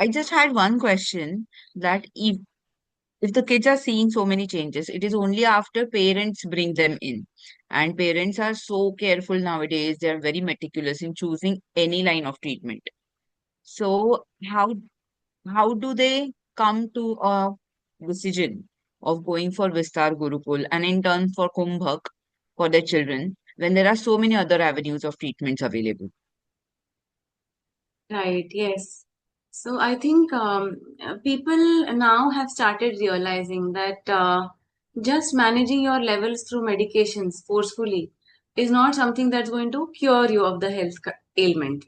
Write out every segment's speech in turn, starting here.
I just had one question that if the kids are seeing so many changes, it is only after parents bring them in. And parents are so careful nowadays, they are very meticulous in choosing any line of treatment. So how do they come to a decision of going for Vistar Gurukul and in turn for Kumbhak for their children when there are so many other avenues of treatments available? Right, yes. So I think people now have started realizing that just managing your levels through medications forcefully is not something that's going to cure you of the ailment,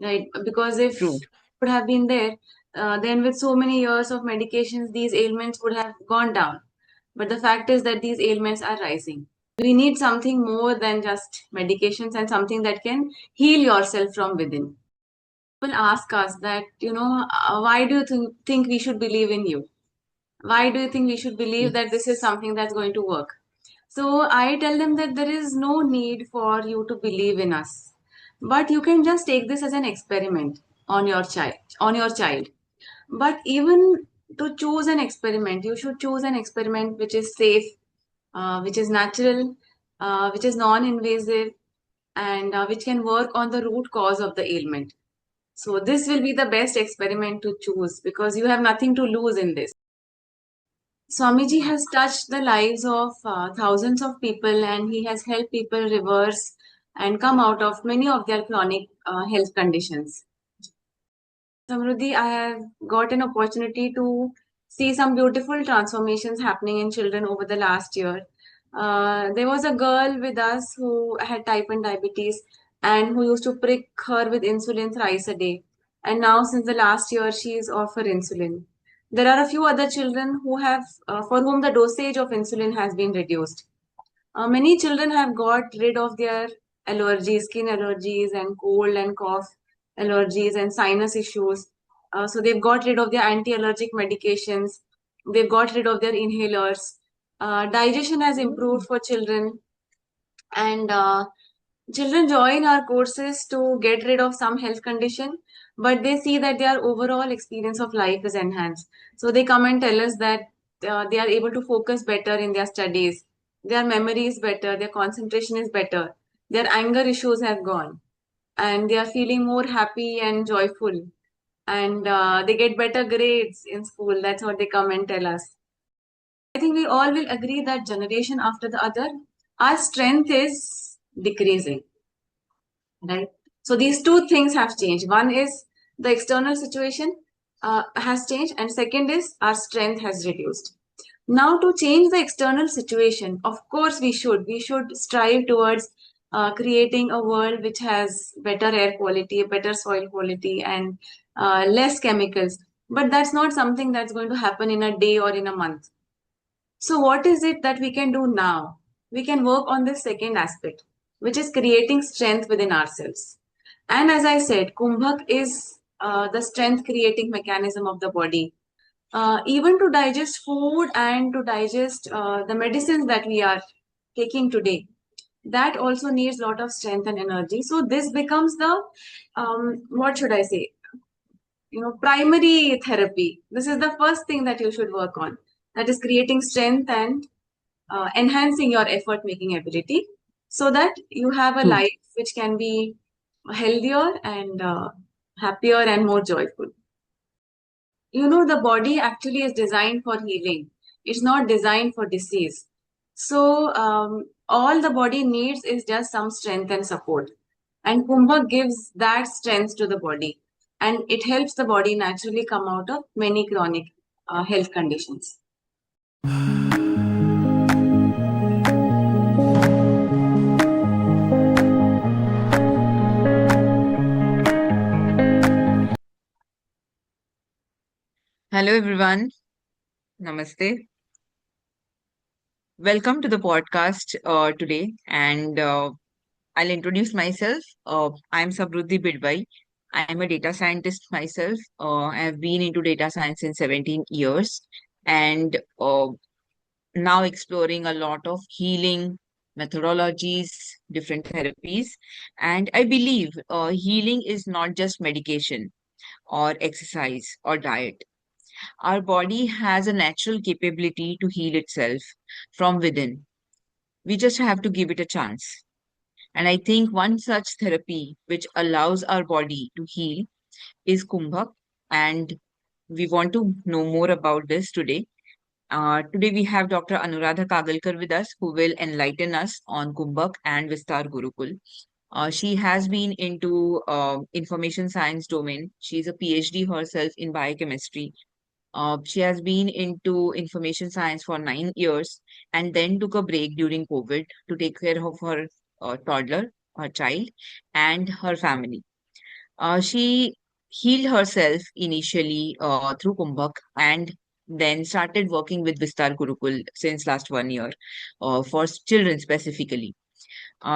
right? Because if True. it would have been there, then with so many years of medications, these ailments would have gone down. But the fact is that these ailments are rising. We need something more than just medications and something that can heal yourself from within. People ask us that, why do you think we should believe in you? Why do you think we should believe that this is something that's going to work? So I tell them that there is no need for you to believe in us, but you can just take this as an experiment on your child. But even to choose an experiment, you should choose an experiment which is safe, which is natural, which is non-invasive, and which can work on the root cause of the ailment. So this will be the best experiment to choose because you have nothing to lose in this. Swamiji has touched the lives of thousands of people, and he has helped people reverse and come out of many of their chronic health conditions. Samruddhi, I have got an opportunity to see some beautiful transformations happening in children over the last year. There was a girl with us who had type 1 diabetes and who used to prick her with insulin thrice a day. And now, since the last year, she is off her insulin. There are a few other children for whom the dosage of insulin has been reduced. Many children have got rid of their allergies, skin allergies, and cold and cough allergies and sinus issues. So they've got rid of their anti-allergic medications. They've got rid of their inhalers. Digestion has improved for children, and children join our courses to get rid of some health condition, but they see that their overall experience of life is enhanced. So they come and tell us that they are able to focus better in their studies, their memory is better, their concentration is better, their anger issues have gone, and they are feeling more happy and joyful, and they get better grades in school. That's what they come and tell us. I think we all will agree that generation after the other, our strength is decreasing, right? So these two things have changed. One is the external situation has changed, and second is our strength has reduced. Now, to change the external situation, of course, we should strive towards creating a world which has better air quality, better soil quality, and less chemicals. But that's not something that's going to happen in a day or in a month. So, what is it that we can do now? We can work on this second aspect, which is creating strength within ourselves. And as I said, Kumbhak is the strength creating mechanism of the body. Even to digest food and to digest the medicines that we are taking today, that also needs a lot of strength and energy. So, this becomes the what should I say? Primary therapy. This is the first thing that you should work on. That is creating strength and enhancing your effort making ability so that you have a True. life which can be healthier and happier and more joyful. The body actually is designed for healing, it's not designed for disease. So, all the body needs is just some strength and support. And Kumbha gives that strength to the body and it helps the body naturally come out of many chronic health conditions. Hello everyone. Namaste. Welcome to the podcast today, and I'll introduce myself. I'm Sabruddhi Bidwai. I'm a data scientist myself. I've been into data science in 17 years and now exploring a lot of healing methodologies, different therapies. And I believe healing is not just medication. or exercise or diet. Our body has a natural capability to heal itself from within. We just have to give it a chance. And I think one such therapy which allows our body to heal is Kumbhak. And we want to know more about this today. Today we have Dr. Anuradha Kagalkar with us, who will enlighten us on Kumbhak and Vistar Gurukul. She has been into information science domain. She's a PhD herself in biochemistry. She has been into information science for 9 years and then took a break during COVID to take care of her toddler, her child, and her family. She healed herself initially through Kumbhak and then started working with Vistar Gurukul since last 1 year for children specifically.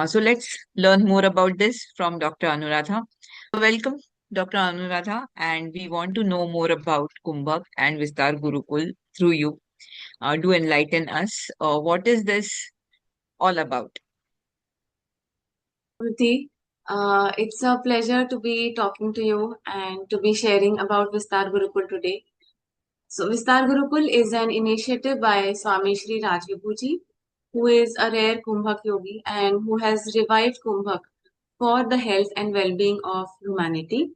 So let's learn more about this from Dr. Anuradha. So welcome, Dr. Anuradha, and we want to know more about Kumbhak and Vistar Gurukul through you. Do enlighten us. What is this all about? Ruti, it's a pleasure to be talking to you and to be sharing about Vistar Gurukul today. So, Vistar Gurukul is an initiative by Swami Shri Rajvibhuji, who is a rare Kumbhak yogi and who has revived Kumbhak for the health and well being of humanity.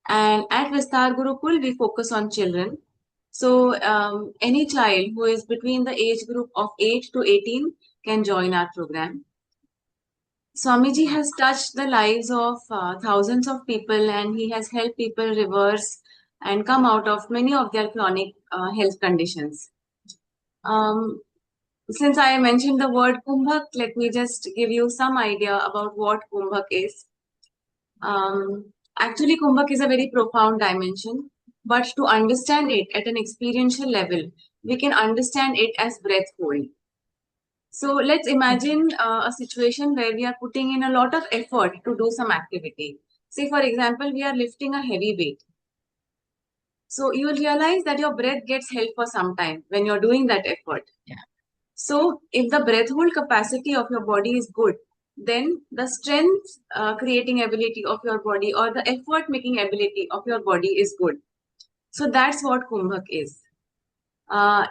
And at Vistar Gurukul, we focus on children. So, any child who is between the age group of 8 to 18 can join our program. Swamiji has touched the lives of thousands of people and he has helped people reverse and come out of many of their chronic health conditions. Um, since I mentioned the word Kumbhak, let me just give you some idea about what Kumbhak is. Actually, Kumbhak is a very profound dimension, but to understand it at an experiential level, we can understand it as breath hold. So let's imagine a situation where we are putting in a lot of effort to do some activity. Say, for example, we are lifting a heavy weight. So you will realize that your breath gets held for some time when you're doing that effort. Yeah. So if the breath hold capacity of your body is good, then the strength creating ability of your body or the effort making ability of your body is good. So that's what Kumbhak is.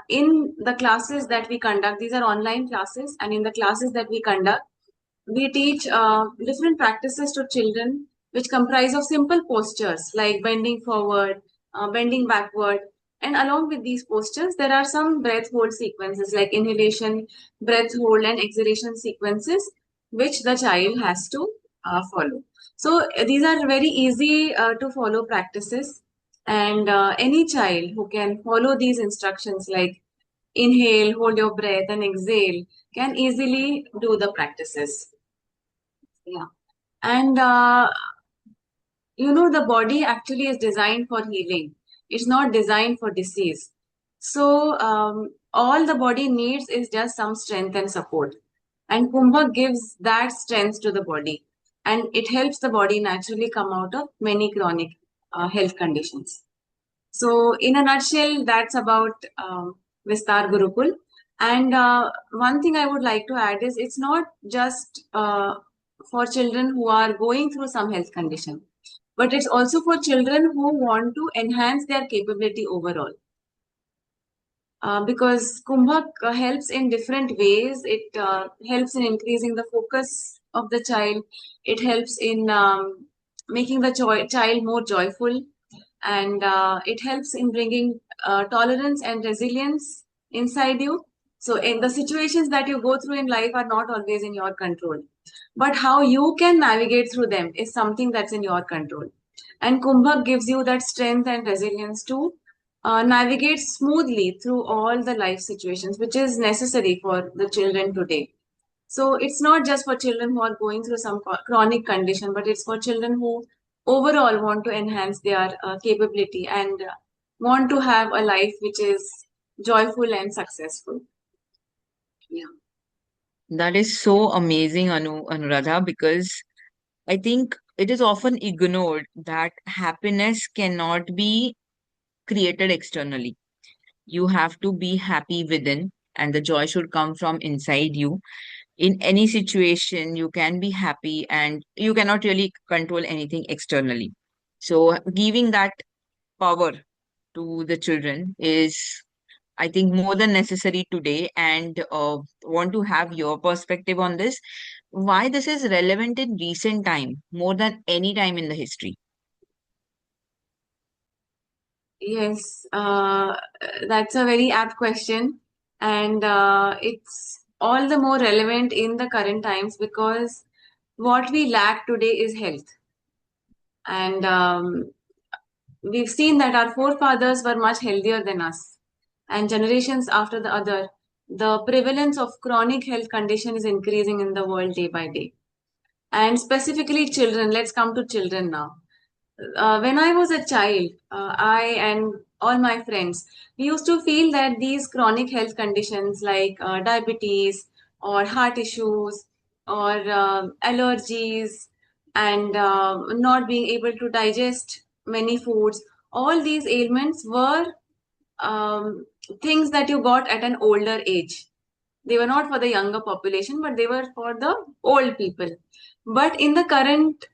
In the classes that we conduct, these are online classes, and in the classes that we conduct, we teach different practices to children, which comprise of simple postures like bending forward, bending backward, and along with these postures, there are some breath hold sequences like inhalation, breath hold, and exhalation sequences, which the child has to follow. So these are very easy to follow practices, and any child who can follow these instructions like inhale, hold your breath, and exhale can easily do the practices. Yeah. And the body actually is designed for healing. It's not designed for disease. So all the body needs is just some strength and support. And Kumbha gives that strength to the body. And it helps the body naturally come out of many chronic health conditions. So, in a nutshell, that's about Vistar Gurukul. And one thing I would like to add is it's not just for children who are going through some health condition, but it's also for children who want to enhance their capability overall. Because Kumbhak helps in different ways. It helps in increasing the focus of the child. It helps in making the child more joyful, and it helps in bringing tolerance and resilience inside you. So, in the situations that you go through in life are not always in your control, but how you can navigate through them is something that's in your control. And Kumbhak gives you that strength and resilience to navigate smoothly through all the life situations, which is necessary for the children today. So it's not just for children who are going through some chronic condition, but it's for children who overall want to enhance their capability and want to have a life which is joyful and successful. Yeah. That is so amazing, Anuradha, because I think it is often ignored that happiness cannot be created externally. You have to be happy within, and the joy should come from inside you. In any situation, you can be happy, and you cannot really control anything externally. So, giving that power to the children is, I think, more than necessary today. And want to have your perspective on this. Why this is relevant in recent time more than any time in the history? Yes, that's a very apt question, and it's all the more relevant in the current times because what we lack today is health. And we've seen that our forefathers were much healthier than us, and generations after the other, the prevalence of chronic health condition is increasing in the world day by day. And specifically, children. Let's come to children now. When I was a child, I and all my friends, we used to feel that these chronic health conditions like diabetes or heart issues or allergies and not being able to digest many foods, all these ailments were um, things that you got at an older age. They were not for the younger population, but they were for the old people. But in the current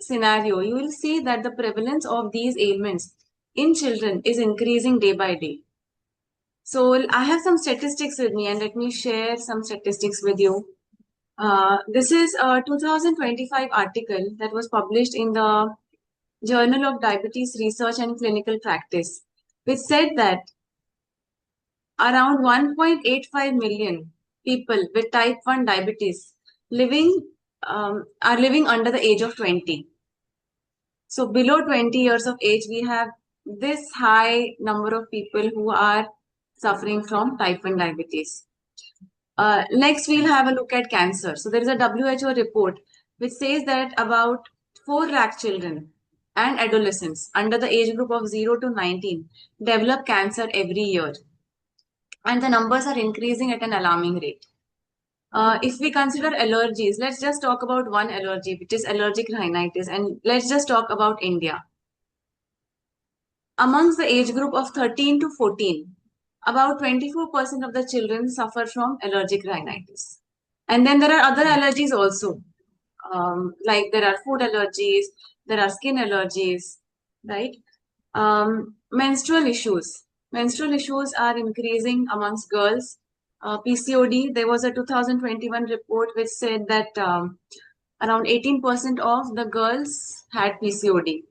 scenario, you will see that the prevalence of these ailments in children is increasing day by day. So I have some statistics with me, and let me share some statistics with you. This is a 2025 article that was published in the Journal of Diabetes Research and Clinical Practice, which said that around 1.85 million people with type 1 diabetes living are living under the age of 20. So below 20 years of age, we have this high number of people who are suffering from type 1 diabetes. Next, we'll have a look at cancer. So there is a WHO report which says that about 4 lakh children and adolescents under the age group of 0 to 19 develop cancer every year. And the numbers are increasing at an alarming rate. If we consider allergies, let's just talk about one allergy, which is allergic rhinitis, and let's just talk about India. Amongst the age group of 13 to 14, about 24% of the children suffer from allergic rhinitis. And then there are other allergies also, like there are food allergies, there are skin allergies, right? Menstrual issues. Menstrual issues are increasing amongst girls. PCOD, there was a 2021 report which said that around 18% of the girls had PCOD.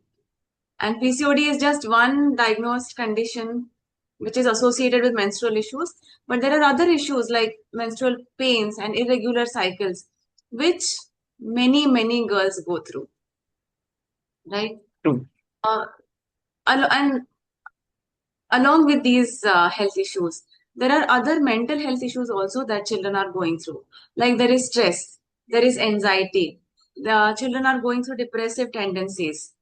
And PCOD is just one diagnosed condition which is associated with menstrual issues. But there are other issues like menstrual pains and irregular cycles, which many girls go through, right? True. Uh, and along with these health issues, there are other mental health issues also that children are going through. Like there is stress, there is anxiety. The children are going through depressive tendencies.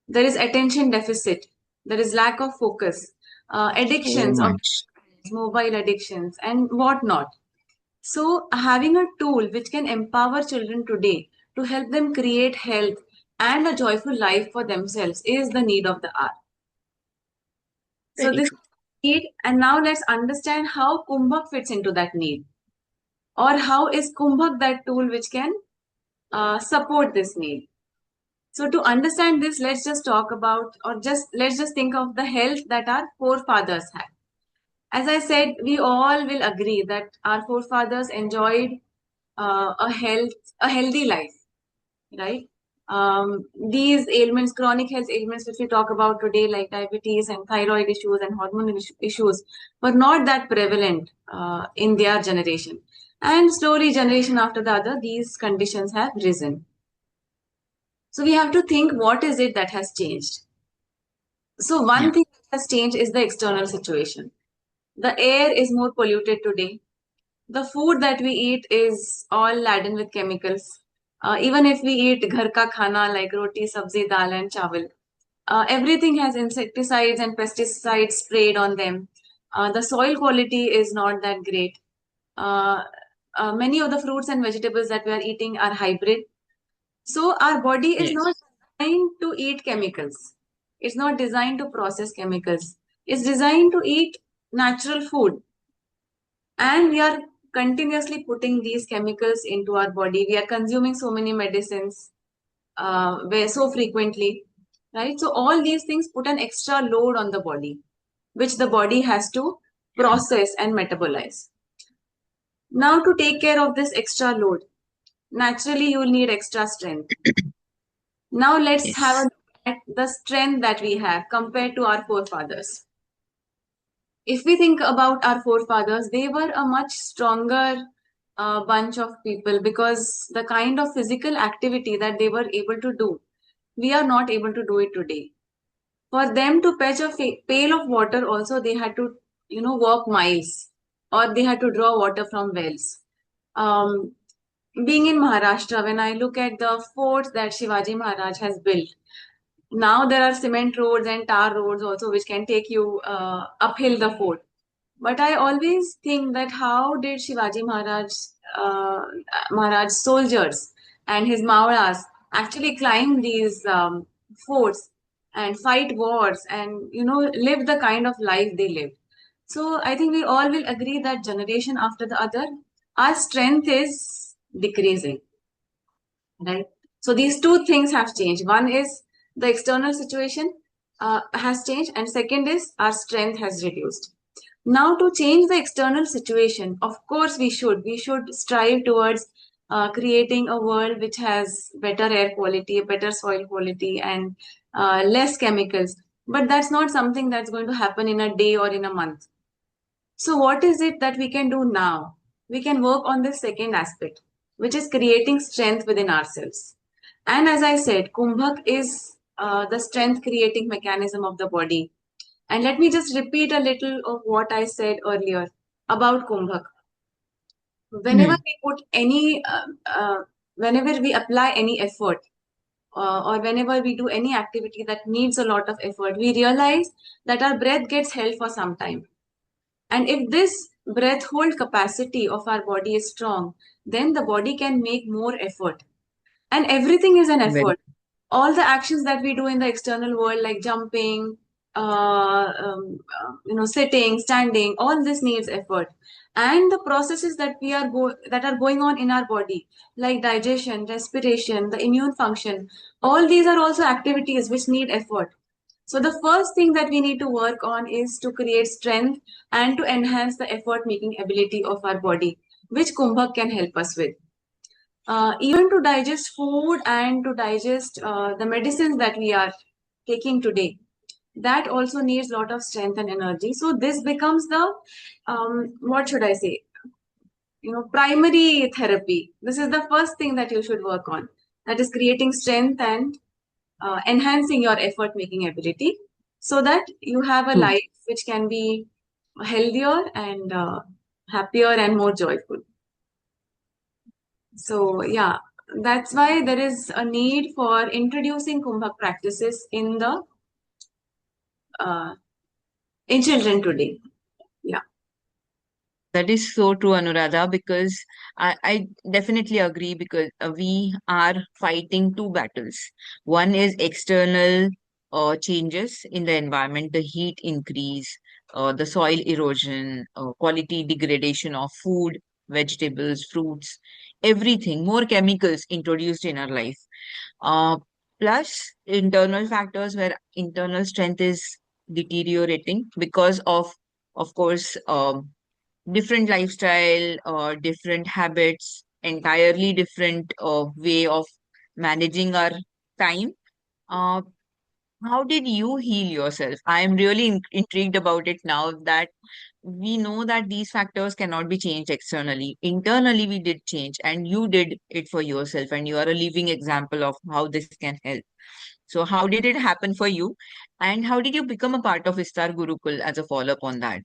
There is attention deficit. There is lack of focus, So addictions of much. mobile addictions and whatnot. So having a tool which can empower children today to help them create health and a joyful life for themselves is the need of the hour. So Very this true. need, and now let's understand how Kumbhak fits into that need, or how is Kumbhak that tool which can support this need. So to understand this, let's just talk about, or just let's just think of the health that our forefathers had. As I said, we all will agree that our forefathers enjoyed a healthy life, right? These ailments, chronic health ailments, which we talk about today, like diabetes and thyroid issues and hormonal issues, were not that prevalent in their generation. And slowly, generation after the other, these conditions have risen. So we have to think, what is it that has changed? So one Yeah. thing that has changed is the external situation. The air is more polluted today. The food that we eat is all laden with chemicals. Even if we eat ghar ka khana like roti, sabzi, dal, and chawal, everything has insecticides and pesticides sprayed on them. The soil quality is not that great. Uh, Many of the fruits and vegetables that we are eating are hybrid. So our body is not Yes. designed to eat chemicals. It's not designed to process chemicals. It's designed to eat natural food. And we are continuously putting these chemicals into our body. We are consuming so many medicines where so frequently. right? So all these things put an extra load on the body, which the body has to process and metabolize. Now, to take care of this extra load, naturally you will need extra strength. Now, let's have a Yes. look at the strength that we have compared to our forefathers. If we think about our forefathers, they were a much stronger bunch of people, because the kind of physical activity that they were able to do, we are not able to do it today. For them to fetch a pail of water, also they had to, walk miles, or they had to draw water from wells. Um, Being in Maharashtra, when I look at the forts that Shivaji Maharaj has built, now there are cement roads and tar roads also, which can take you uphill the fort. But I always think that how did Shivaji uh, Maharaj soldiers and his Maulas actually climb these forts and fight wars and live the kind of life they lived. So I think we all will agree that generation after the other, our strength is decreasing, right? So these two things have changed. One is the external situation has changed, and second is our strength has reduced. Now, to change the external situation, of course, we should strive towards creating a world which has better air quality, better soil quality, and less chemicals. But that's not something that's going to happen in a day or in a month. So, what is it that we can do now? We can work on this second aspect, which is creating strength within ourselves. And as I said, Kumbhak is the strength creating mechanism of the body. And let me just repeat a little of what I said earlier about Kumbhak. Whenever Hmm. we put whenever we apply any effort, or whenever we do any activity that needs a lot of effort, we realize that our breath gets held for some time. And if this breath hold capacity of our body is strong, then the body can make more effort. And everything is an Very. effort. All the actions that we do in the external world, like jumping, sitting, standing, all this needs effort. And the processes that that are going on in our body, like digestion, respiration, the immune function, all these are also activities which need effort. So the first thing that we need to work on is to create strength and to enhance the effort making ability of our body, which Kumbhak can help us with. Even to digest food and to digest the medicines that we are taking today, that also needs a lot of strength and energy. So this becomes the what should I say, primary therapy. This is the first thing that you should work on, that is creating strength and enhancing your effort making ability, so that you have a True. life which can be healthier and happier and more joyful. So, yeah, that's why there is a need for introducing Kumbhak practices uh, in children today. Yeah. That is so true, Anuradha, because I definitely agree because we are fighting two battles. One is external changes in the environment, the heat increase, the soil erosion, quality degradation of food, vegetables, fruits, everything, more chemicals introduced in our life. Uh, Plus internal factors where internal strength is deteriorating because of course, different lifestyle or different habits, entirely different way of managing our time. Uh, how did you heal yourself? I am really intrigued about it now that we know that these factors cannot be changed externally. Internally, we did change, and you did it for yourself, and you are a living example of how this can help. So, how did it happen for you? And how did you become a part of Vistar Gurukul as a follow up on that?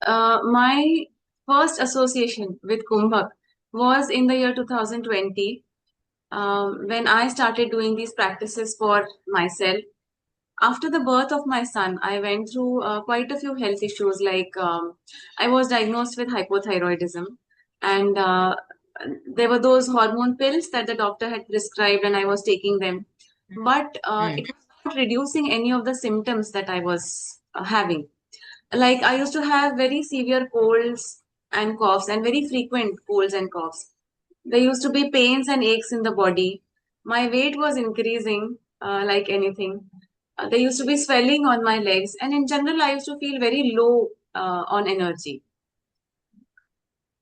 My first association with Kumbhak was in the year 2020, when I started doing these practices for myself. After the birth of my son, I went through quite a few health issues. Like, I was diagnosed with hypothyroidism, and there were those hormone pills that the doctor had prescribed, and I was taking them. But Hmm. it was not reducing any of the symptoms that I was having. Like, I used to have very severe colds and coughs, and very frequent colds and coughs. There used to be pains and aches in the body. My weight was increasing. like anything. There used to be swelling on my legs, and in general, I used to feel very low on energy.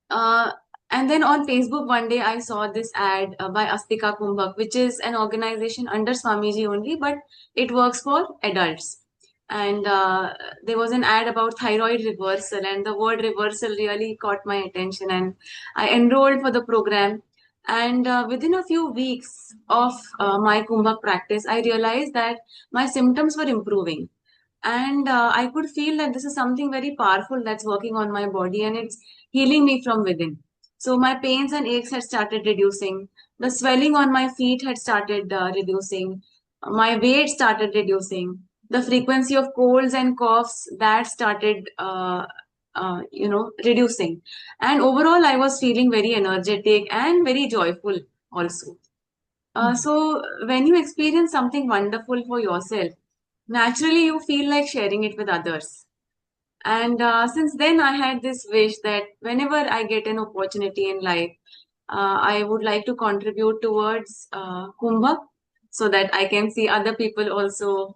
Uh, and then on Facebook one day I saw this ad by Astika Kumbhak, which is an organization under Swamiji only, but it works for adults. And there was an ad about thyroid reversal, and the word reversal really caught my attention. And I enrolled for the program. And within a few weeks of my Kumbhak practice, I realized that my symptoms were improving, and I could feel that this is something very powerful that's working on my body, and it's healing me from within. So my pains and aches had started reducing. The swelling on my feet had started reducing. My weight started reducing. The frequency of colds and coughs that started, reducing. And overall, I was feeling very energetic and very joyful also. So when you experience something wonderful for yourself, naturally you feel like sharing it with others. And since then, I had this wish that whenever I get an opportunity in life, I would like to contribute towards Kumbhak so that I can see other people also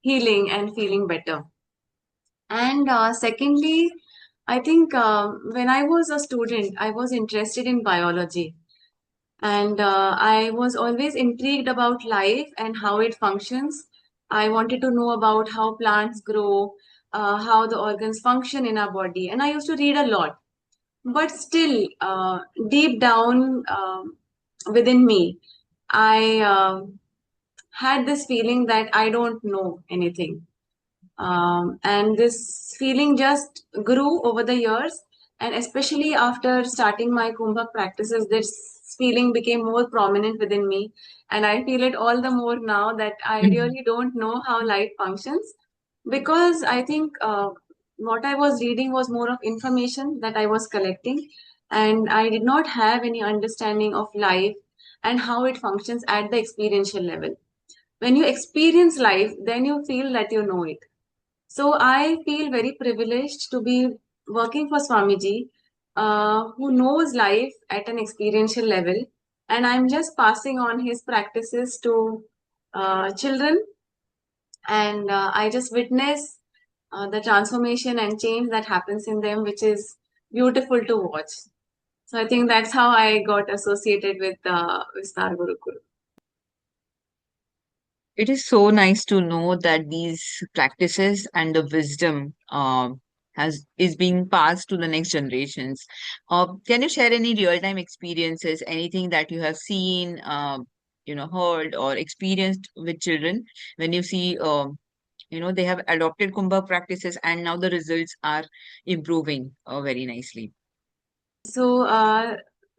healing and feeling better. And secondly, I think when I was a student, I was interested in biology. And I was always intrigued about life and how it functions. I wanted to know about how plants grow, how the organs function in our body. And I used to read a lot. But still, deep down within me, I had this feeling that I don't know anything. And this feeling just grew over the years. And especially after starting my Kumbhak practices, this feeling became more prominent within me. And I feel it all the more now that I Mhm. really don't know how life functions, because I think what I was reading was more of information that I was collecting. And I did not have any understanding of life and how it functions at the experiential level. When you experience life, then you feel that you know it. So I feel very privileged to be working for Swamiji, who knows life at an experiential level, and I'm just passing on his practices to children, and I just witness the transformation and change that happens in them, which is beautiful to watch. So I think that's how I got associated with Vistar Gurukul. It is so nice to know that these practices and the wisdom has is being passed to the next generations. Can you share any real-time experiences, anything that you have seen, heard or experienced with children when you see, they have adopted Kumbha practices and now the results are improving very nicely. So,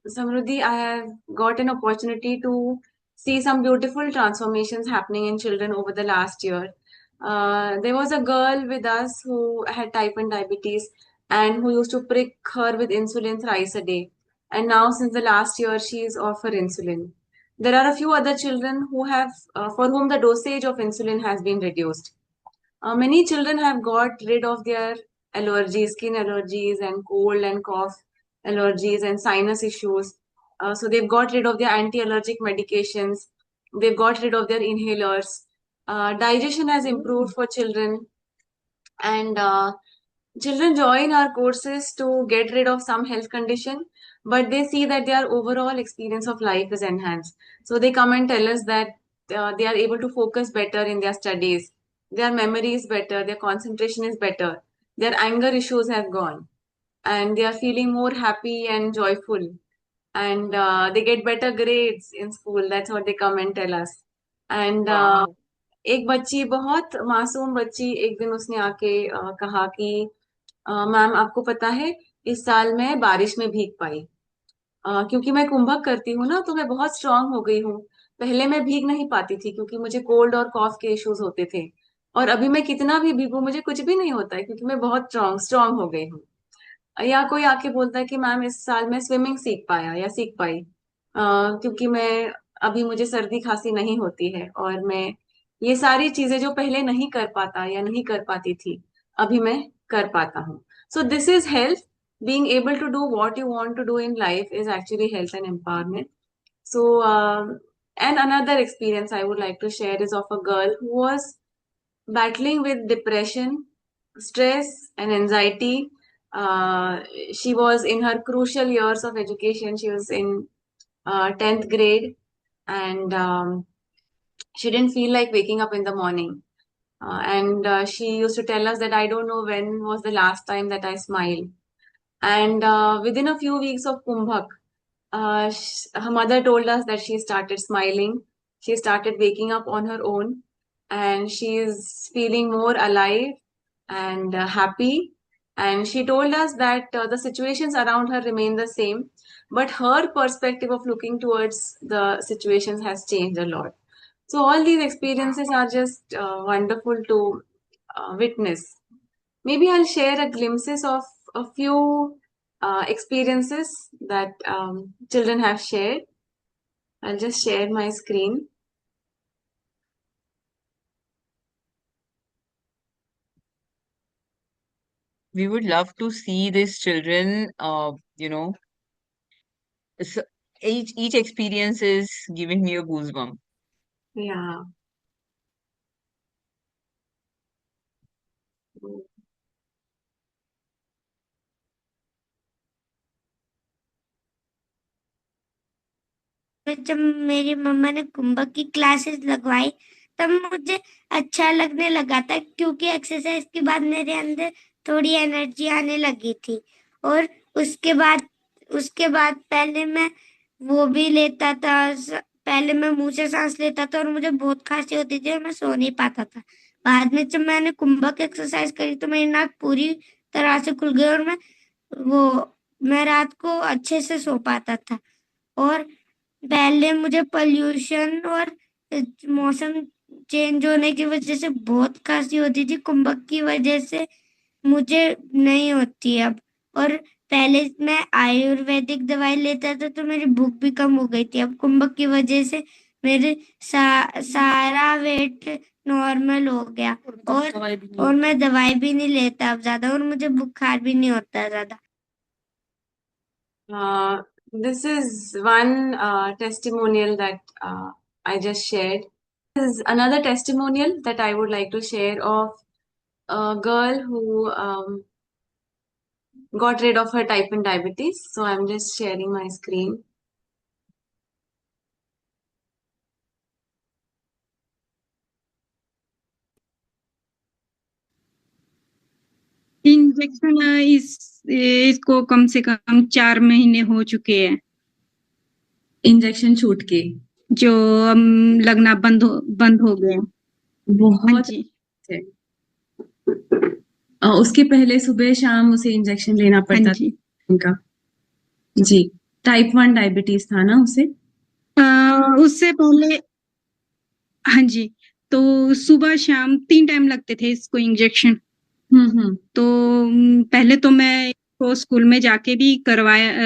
Samruddhi, I have got an opportunity to see some beautiful transformations happening in children over the last year. There was a girl with us who had type 1 diabetes and who used to prick her with insulin thrice a day. And now, since the last year, she is off her insulin. There are a few other children who have, for whom the dosage of insulin has been reduced. Many children have got rid of their allergies, skin allergies, and cold and cough allergies and sinus issues. So they've got rid of their anti-allergic medications. They've got rid of their inhalers. Digestion has improved for children, and children join our courses to get rid of some health condition, but they see that their overall experience of life is enhanced. So they come and tell us that they are able to focus better in their studies, their memory is better, their concentration is better, their anger issues have gone, and they are feeling more happy and joyful, and they get better grades in school. That's what they come and tell us. And Wow. एक बच्ची, बहुत मासूम बच्ची, एक दिन उसने आके कहा कि मैम आपको पता है, इस साल मैं बारिश में भीग पाई, क्योंकि मैं कुंभक करती हूँ ना, तो मैं बहुत स्ट्रांग हो गई हूँ। पहले मैं भीग नहीं पाती थी क्योंकि मुझे कोल्ड और कॉफ के इश्यूज होते थे, और अभी मैं कितना भी भीगू मुझे कुछ भी नहीं होता है क्योंकि मैं बहुत स्ट्रांग स्ट्रांग हो गई हूँ। या कोई आके बोलता है कि मैम इस साल मैं स्विमिंग सीख पाया या सीख पाई, क्योंकि मैं अभी मुझे सर्दी खांसी नहीं होती है, और मैं ये सारी चीजें जो पहले नहीं कर पाता या नहीं कर पाती थी, अभी मैं कर पाता हूँ. So this is health. Being able to do what you want to do in life is actually health and empowerment. So And another experience I would like to share is of a girl who was battling with depression, stress, and anxiety. Uh, she was in her crucial years of education. She was in 10th grade, and she didn't feel like waking up in the morning. And she used to tell us that I don't know when was the last time that I smiled. And within a few weeks of Kumbhak, her mother told us that she started smiling. She started waking up on her own, and she is feeling more alive and happy. And she told us that the situations around her remain the same, but her perspective of looking towards the situations has changed a lot. So, all these experiences are just wonderful to witness. Maybe I'll share a glimpses of a few experiences that children have shared. I'll just share my screen. We would love to see these children, so each experience is giving me a goosebump. Yeah. फिर जब मेरी मम्मा ने कुंभक की classes लगवाई तब मुझे अच्छा लगने लगा था क्योंकि एक्सरसाइज के बाद मेरे अंदर थोड़ी एनर्जी आने लगी थी और उसके बाद पहले मैं वो भी लेता था पहले मैं मुंह से सांस लेता था और मुझे बहुत खांसी होती थी और मैं सो नहीं पाता था बाद में जब मैंने कुंभक एक्सरसाइज करी तो मेरी नाक पूरी तरह से खुल गई और वो मैं रात को अच्छे से सो पाता था और पहले मुझे पोल्यूशन और मौसम चेंज होने की वजह से बहुत खांसी होती थी कुंभक की वजह से मुझे नहीं होती अब और पहले मैं आयुर्वेदिक दवाई लेता था तो मेरी भूख भी कम हो गई थी अब कुंभक की वजह से मेरे सारा वेट नॉर्मल हो गया और मैं दवाई भी नहीं लेता अब ज्यादा और मुझे बुखार भी नहीं होता ज्यादा Uh, this is one testimonial that I just shared. This is another testimonial that I would like to share of a girl who got rid of her type 1 diabetes. So I'm just sharing my screen. Injection इसको कम से कम 4 महीने हो चुके हैं injection छूट के जो लगना बंद हो गया। हाँ बहुत जी है। उसके पहले सुबह शाम उसे इंजेक्शन लेना हाँ पड़ता जी था उनका। जी, टाइप 1 डायबिटीज था ना उसे? उससे पहले हाँ जी तो सुबह शाम 3 टाइम लगते थे इसको इंजेक्शन। तो पहले तो मैं इसको स्कूल में जाके भी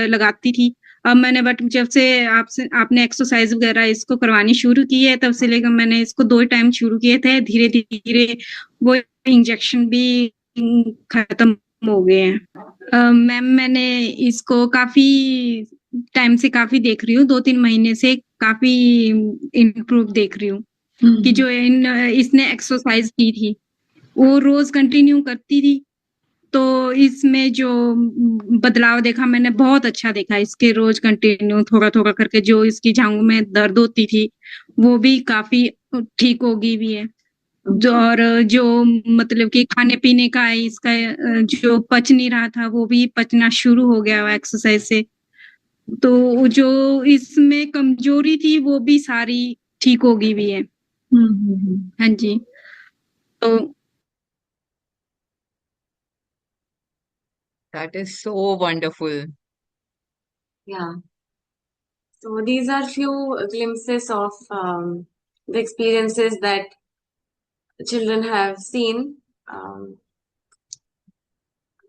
लगाती थी। अब मैंने बट जब से आपने एक्सरसाइज वगैरह इसको करवानी शुरू की है तब से लेकर मैंने इसको 2 टाइम शुरू किए थे। धीरे धीरे वो इंजेक्शन भी खत्म हो गए हैं। मैम मैंने इसको काफी टाइम से काफी देख रही हूँ 2-3 महीने से काफी इम्प्रूव देख रही हूँ कि जो इसने एक्सरसाइज की थी वो रोज कंटिन्यू करती थी तो इसमें जो बदलाव देखा मैंने बहुत अच्छा देखा इसके रोज कंटिन्यू थोड़ा थोड़ा करके जो इसकी जांघों में दर्द होती थी वो भी काफी ठीक होगी भी है और जो मतलब कि खाने पीने का इसका जो पच नहीं रहा था वो भी पचना शुरू हो गया एक्सरसाइज से तो जो इसमें कमजोरी थी वो भी सारी ठीक होगी भी है। हाँ जी तो That is so wonderful. Yeah. So these are few glimpses of the experiences that children have seen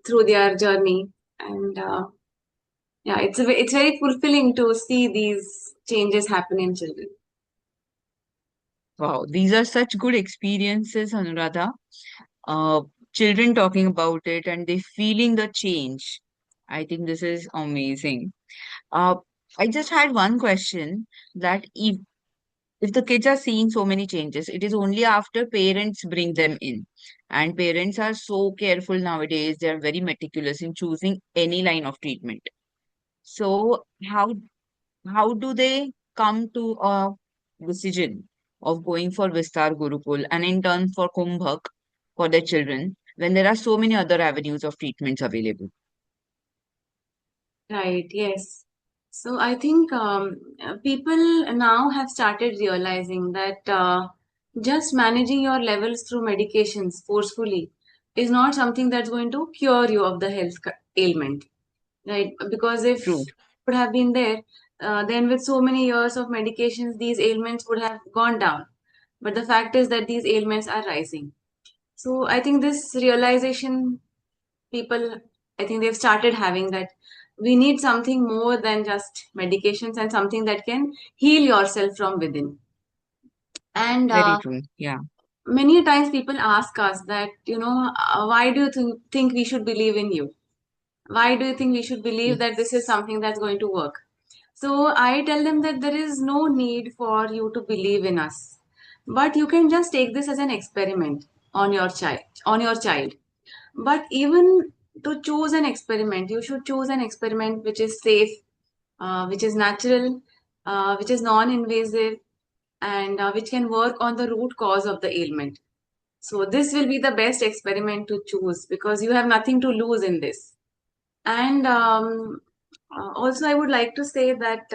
through their journey, and yeah, it's very fulfilling to see these changes happen in children. Wow, these are such good experiences, Anuradha. Uh, Children talking about it and they feeling the change. I think this is amazing. Uh, I just had one question that if if the kids are seeing so many changes, it is only after parents bring them in. And parents are so careful nowadays, they are very meticulous in choosing any line of treatment. So how do they come to a decision of going for Vistar Gurukul and in turn for Kumbhak for their children when there are so many other avenues of treatments available? Right, yes. So I think people now have started realizing that just managing your levels through medications forcefully is not something that's going to cure you of the ailment, right? Because if True. would have been there, then with so many years of medications, these ailments would have gone down. But the fact is that these ailments are rising. So I think this realization people, I think they've started having that we need something more than just medications and something that can heal yourself from within. And Very true. Yeah. many times people ask us that, why do you think we should believe in you? Why do you think we should believe that this is something that's going to work? So I tell them that there is no need for you to believe in us, but you can just take this as an experiment on your child. But even to choose an experiment, you should choose an experiment which is safe, which is natural, which is non-invasive, and which can work on the root cause of the ailment. So this will be the best experiment to choose because you have nothing to lose in this. And also, I would like to say that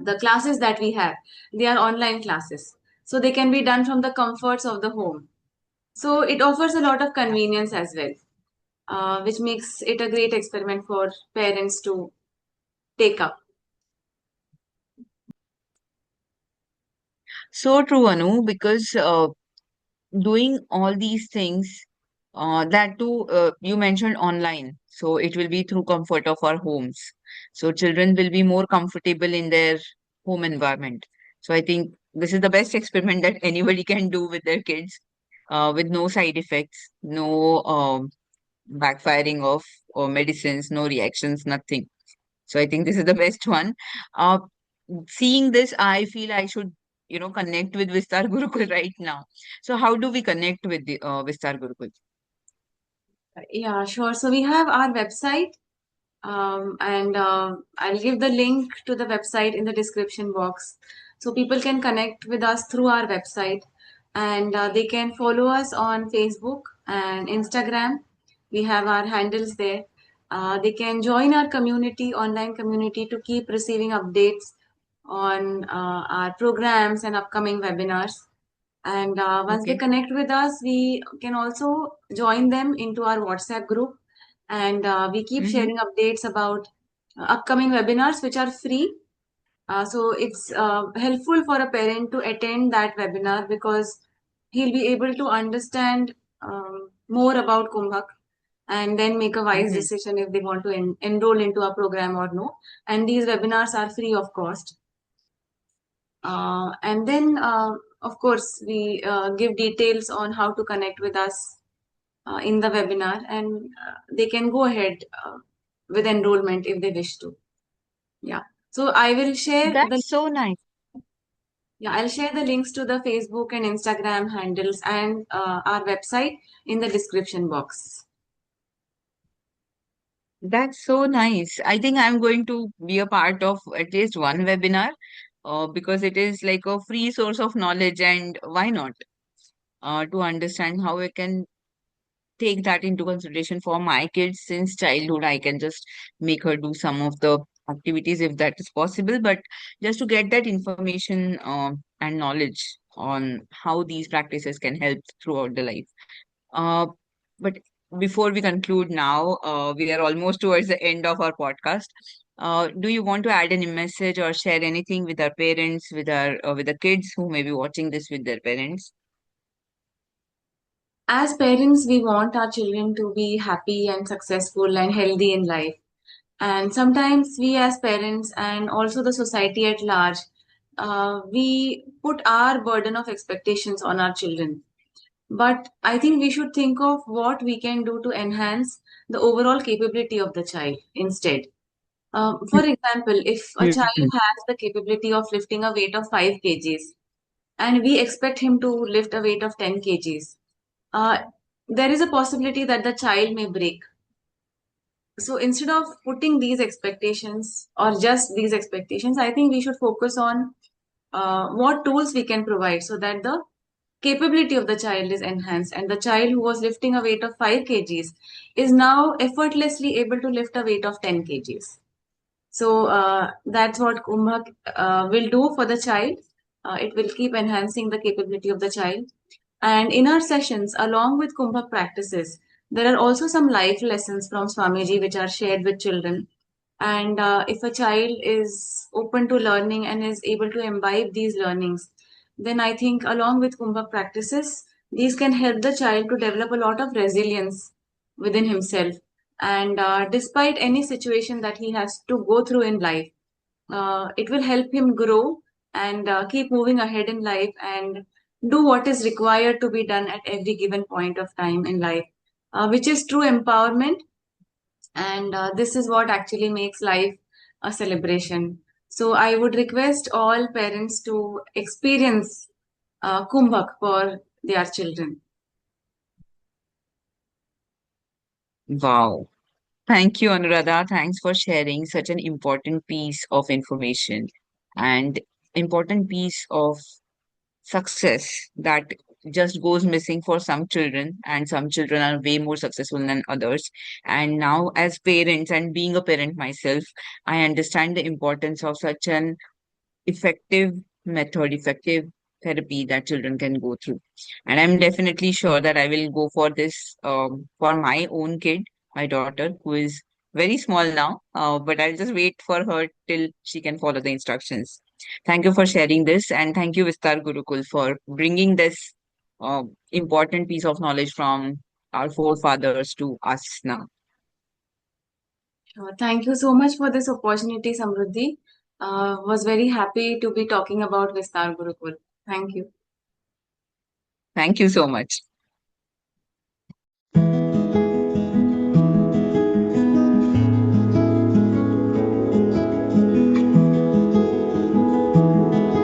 the classes that we have, they are online classes, so they can be done from the comforts of the home. So it offers a lot of convenience as well, which makes it a great experiment for parents to take up. So true, Anu, because doing all these things, that too, you mentioned online. So it will be through comfort of our homes. So children will be more comfortable in their home environment. So I think this is the best experiment that anybody can do with their kids, with no side effects, no backfiring of medicines, no reactions, nothing. So I think this is the best one. Uh, Seeing this, I feel I should, connect with Vistar Gurukul right now. So how do we connect with the Vistar Gurukul? Yeah, sure. So we have our website, and I'll give the link to the website in the description box. So people can connect with us through our website, and they can follow us on Facebook and Instagram. We have our handles there. They can join our community, online community, to keep receiving updates on our programs and upcoming webinars. And once they Okay. connect with us, we can also join them into our WhatsApp group. And we keep Mm-hmm. sharing updates about upcoming webinars, which are free. So it's helpful for a parent to attend that webinar because he'll be able to understand more about Kumbhak and then make a wise Mm-hmm. decision if they want to enroll into a program or no. And these webinars are free of cost. And then, of course, we give details on how to connect with us in the webinar, and they can go ahead with enrollment if they wish to. Yeah. So I will share the That's so nice. yeah, I'll share the links to the Facebook and Instagram handles and our website in the description box. That's so nice. I think I'm going to be a part of at least one webinar, because it is like a free source of knowledge, and why not? To understand how I can take that into consideration for my kids since childhood. I can just make her do some of the activities if that is possible, but just to get that information and knowledge on how these practices can help throughout the life. Uh, but before we conclude now, we are almost towards the end of our podcast. Do you want to add any message or share anything with our parents, with the kids who may be watching this with their parents? As parents, we want our children to be happy and successful and healthy in life. And sometimes we as parents and also the society at large, we put our burden of expectations on our children. But I think we should think of what we can do to enhance the overall capability of the child instead. For example, if a Mhm. child has the capability of lifting a weight of 5 kgs and we expect him to lift a weight of 10 kgs, there is a possibility that the child may break. So instead of putting these expectations or just these expectations, I think we should focus on what tools we can provide so that the capability of the child is enhanced and the child who was lifting a weight of 5 kgs is now effortlessly able to lift a weight of 10 kgs. So that's what Kumbhak will do for the child. It will keep enhancing the capability of the child. And in our sessions, along with Kumbhak practices, there are also some life lessons from Swamiji which are shared with children. And if a child is open to learning and is able to imbibe these learnings, then I think along with Kumbhak practices, these can help the child to develop a lot of resilience within himself. And despite any situation that he has to go through in life, it will help him grow and keep moving ahead in life and do what is required to be done at every given point of time in life, which is true empowerment. And this is what actually makes life a celebration. So I would request all parents to experience Kumbhak for their children. Wow. Thank you, Anuradha. Thanks for sharing such an important piece of information and important piece of success that just goes missing for some children, and some children are way more successful than others. And now, as parents and being a parent myself, I understand the importance of such an effective method, effective therapy that children can go through. And I'm definitely sure that I will go for this for my own kid, my daughter, who is very small now, but I'll just wait for her till she can follow the instructions. Thank you for sharing this, and thank you, Vistar Gurukul, for bringing this important piece of knowledge from our forefathers to us now. Thank you so much for this opportunity, Samruddhi. Was very happy to be talking about Vistar Gurukul. Thank you. Thank you so much.